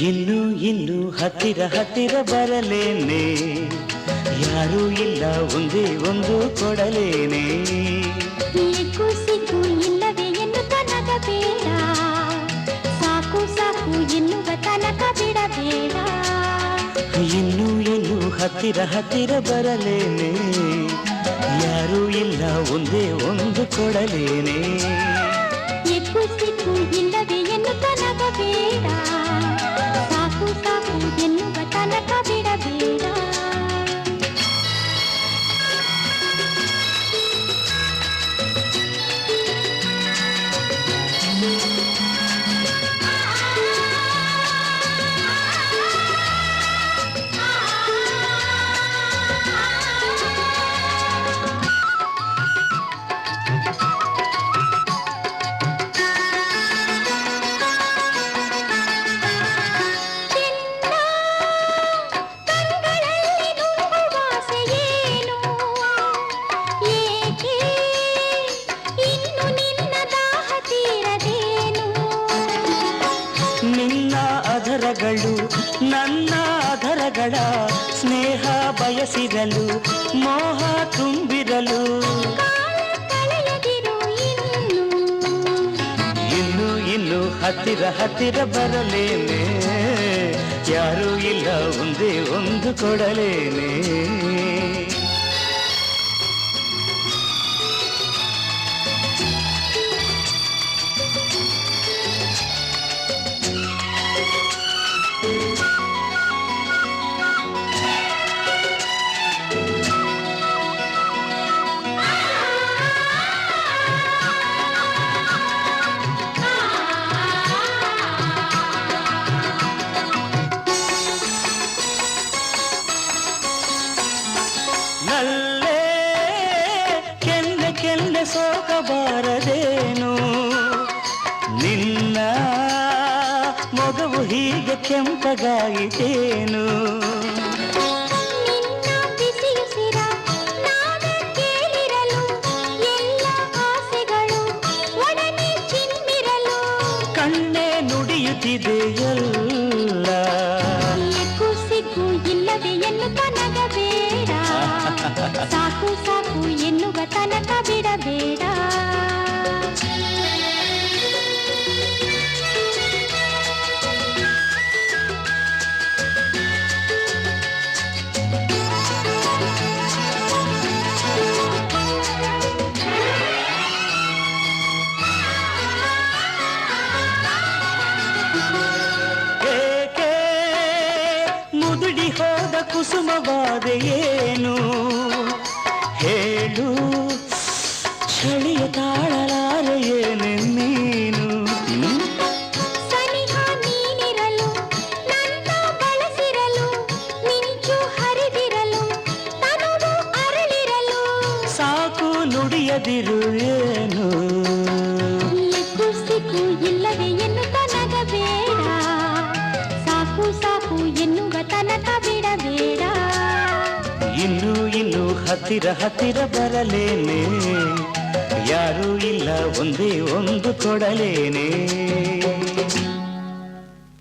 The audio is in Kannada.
ಇನ್ನು ಇನ್ನು ಹತ್ತಿರ ಹತ್ತಿರ ಬರಲೇನೆ, ಯಾರೂ ಇಲ್ಲ ಒಂದೇ ಒಂದು ಕೊಡಲೇನೆ. ಏಕು ಸಿಕ್ಕು ಇಲ್ಲವೇ ಎನ್ನು ತನಕ ಬೇಡ, ಸಾಕು ಸಾಕು ಎನ್ನುವ ತನಕ ಬಿಡಬೇಡ. ಇನ್ನು ಇನ್ನು ಹತ್ತಿರ ಹತ್ತಿರ ಬರಲೇನೆ, ಯಾರೂ ಇಲ್ಲ ಒಂದೇ ಒಂದು ಕೊಡಲೇನೆ. ಏಕು ಸಿಕ್ಕು ಇಲ್ಲವೇ ಎನ್ನು ತನಕ ಬೇಡ, ಸಾಕು ಸಾಕು ಎನ್ನುವ ತನಕ ಬಿಡಬೇಡ. ನನ್ನ ಅಧರಗಳ ಸ್ನೇಹ ಬಯಸಿರಲು, ಮೋಹ ತುಂಬಿರಲು. ಇನ್ನು ಇನ್ನು ಹತ್ತಿರ ಹತ್ತಿರ ಬರಲೇನೆ, ಯಾರೂ ಇಲ್ಲ ಒಂದೇ ಒಂದು ಕೊಡಲೇನೆ. ನಲ್ಲೇ ಕೆನ್ನೆ ಕೆನ್ನೆ ಸೋಕಬಾರದೇನು, ನಿನ್ನ ಮೊಗವು ಹೀಗೆ ಕೆಂಪಗಾಯಿತೇನು. ಕಣ್ಣೆ ನುಡಿಯುತ್ತಿದೆ ಎಲ್ಲ, ಸಿಗು ಇಲ್ಲವೇ ಎನ್ನು ತನಕ ಬೇಡ, ಸಾಕು ಸಾಕು ಎನ್ನುವ ತನಕ ಬಿಡಬೇಡ. ಮುದುಡಿ ಹೋದ ಕುಸುಮವಾದ ಏನು ಹೇಳು, ಚಳಿಯ ತಾಳಲಾರೆ ಏನೆ ನೀನು. ಸನಿಹ ನೀನಿರಲು, ನನ್ನ ಬಳಸಿರಲು, ಮಿಂಚು ಹರಿದಿರಲು, ತನುವು ಅರಳಿರಲು. ಸಾಕು ನುಡಿಯದಿರು ಏನು, ಎಕ್ಕು ಸಿಕ್ಕು ಇಲ್ಲವೇ ಎನ್ನು ತನಕ ಬೇಡ, ಸಾಕು ಸಾಕು ಎನ್ನುವ ತನಕ ಬಿಡಬೇಡ. ಇನ್ನು ಇನ್ನು ಹತ್ತಿರ ಹತ್ತಿರ ಬರಲೇನೆ, ಯಾರೂ ಇಲ್ಲ ಒಂದೇ ಒಂದು ಕೊಡಲೇನೆ.